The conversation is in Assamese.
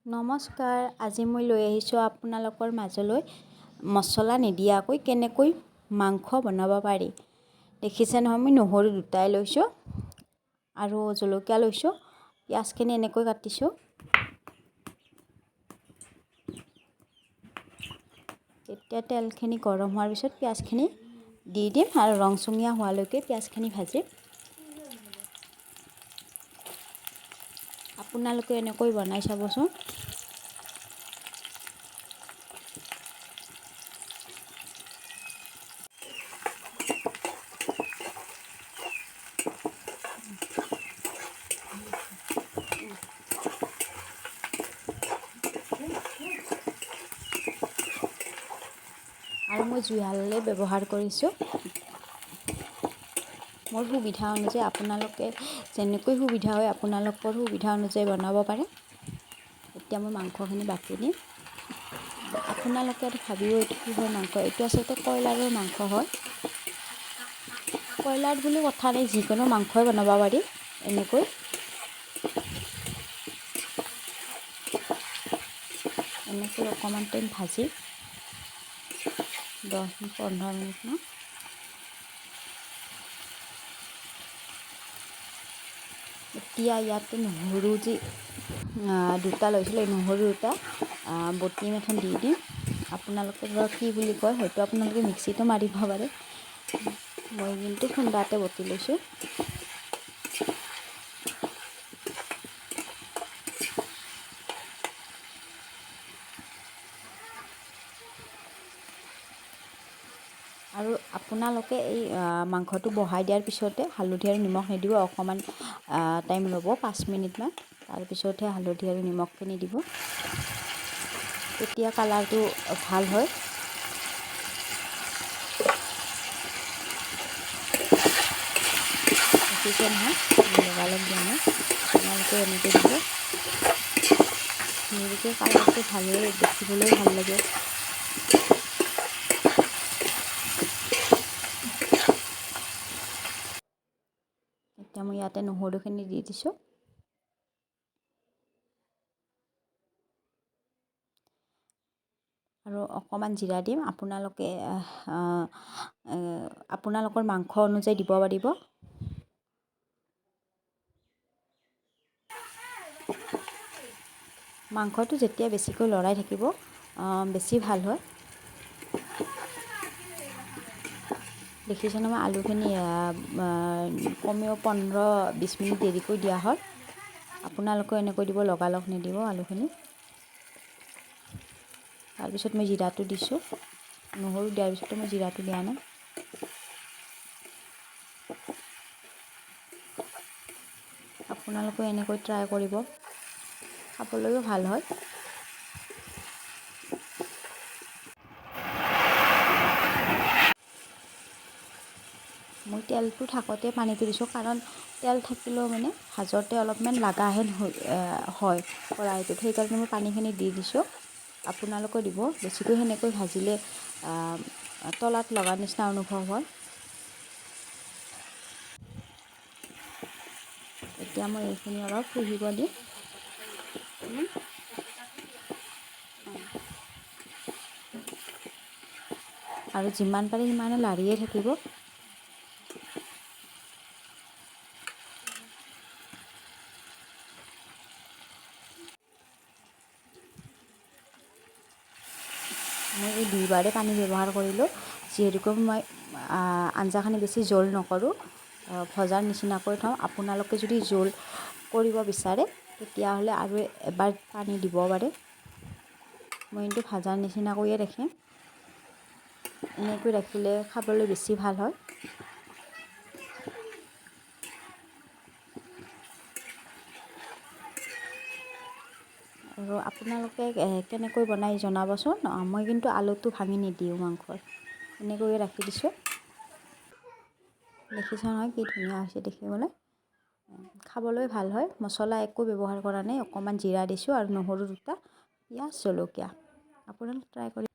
নমস্কাৰ, আজি মই লৈ আহিছোঁ আপোনালোকৰ মাজলৈ মছলা নিদিয়াকৈ কেনেকৈ মাংস বনাব পাৰি। দেখিছে নহয়, মই নহৰু দুটাই লৈছোঁ আৰু জলকীয়া লৈছোঁ। পিঁয়াজখিনি এনেকৈ কাটিছোঁ। এতিয়া তেলখিনি গৰম হোৱাৰ পিছত পিঁয়াজখিনি দি দিম আৰু ৰংচঙীয়া হোৱালৈকে পিঁয়াজখিনি ভাজিম। আপোনালোকে এনেকৈ বনাই চাবচোন। আৰু মই জুইশাললে ব্যৱহাৰ কৰিছোঁ। মোৰ সুবিধা অনুযায়ী আপোনালোকে যেনেকৈ সুবিধা হয় আপোনালোকৰ সুবিধা অনুযায়ী বনাব পাৰে। এতিয়া মই মাংসখিনি বাকি দিম। আপোনালোকে ভাবিব এইটো কিহৰ মাংস, এইটো আচলতে কয়লাৰৰ মাংস হয়। কয়লাৰ বুলি কথা নাই, যিকোনো মাংসই বনাব পাৰি এনেকৈ। এনেকৈ অকণমান টাইম ভাজি 10-15 মিনিটমান। এতিয়া ইয়াতে নহৰু দুটা লৈছিলোঁ, এই নহৰু দুটা বটি এখন দি দিম। আপোনালোকে বা কি বুলি কয়, হয়তো আপোনালোকে মিক্সিতো মাৰিব পাৰে। মই কিন্তু খুন্দাতে বটি লৈছোঁ। আৰু আপোনালোকে এই মাংসটো বহাই দিয়াৰ পিছতে হালধি আৰু নিমখ নিদিব, অকণমান টাইম ল'ব 5 মিনিটমান। তাৰপিছতহে হালধি আৰু নিমখখিনি দিব, তেতিয়া কালাৰটো ভাল হয়। দেখিছে নহয়, লগালগ দিয়া নাই, আপোনালোকে এনেকৈ দিব। এনেকৈ কালাৰটো ভালেই, দেখিবলৈ ভাল লাগে। এতিয়া মই ইয়াতে নহৰুখিনি দি দিছোঁ। আৰু অকণমান জিৰা দিম। আপোনালোকৰ মাংস অনুযায়ী দিব পাৰিব। মাংসটো যেতিয়া বেছিকৈ লৰাই থাকিব বেছি ভাল হয়। দেখিছে নহয়, আলুখিনি কমেও 15-20 মিনিট দেৰিকৈ দিয়া হয়। আপোনালোকেও এনেকৈ দিব, লগালগ নিদিব আলুখিনি। তাৰপিছত মই জিৰাটো দিছোঁ। নহৰু দিয়াৰ পিছতো মই জিৰাটো দিয়া নাই। আপোনালোকেও এনেকৈ ট্ৰাই কৰিব, খাবলৈও ভাল হয়। মই তেলটো থাকোঁতে পানীটো দিছোঁ, কাৰণ তেল থাকিলেও মানে ভাজোতে অলপমান লাগাহেন হয় কৰাইটোত, সেইকাৰণে মই পানীখিনি দি দিছোঁ। আপোনালোকেও দিব, বেছিকৈ সেনেকৈ ভাজিলে তলাত লগাৰ নিচিনা অনুভৱ হয়। এতিয়া মই এইখিনি অলপ সিজিব দিম। আৰু যিমান পাৰে সিমানে লাৰিয়ে থাকিব। মই এই দুইবাৰে পানী ব্যৱহাৰ কৰিলোঁ, যিহেতুকে মই আঞ্জাখিনি বেছি জোল নকৰোঁ, ভজাৰ নিচিনাকৈ থওঁ। আপোনালোকে যদি জোল কৰিব বিচাৰে তেতিয়াহ'লে আৰু এবাৰ পানী দিব পাৰে। মই কিন্তু ভজাৰ নিচিনাকৈয়ে ৰাখিম। এনেকৈ ৰাখিলে খাবলৈ বেছি ভাল হয়। আৰু আপোনালোকে কেনেকৈ বনাই জনাবচোন। মই কিন্তু আলুটো ভাঙি নিদিওঁ মাংসত, এনেকৈয়ে ৰাখি দিছোঁ। দেখিছা নহয় কি ধুনীয়া হৈছে দেখিবলৈ, খাবলৈ ভাল হয়। মছলা একো ব্যৱহাৰ কৰা নাই, অকণমান জিৰা দিছোঁ আৰু নহৰু দুটা, পিঁয়াজ, জলকীয়া। আপোনালোকে ট্ৰাই কৰি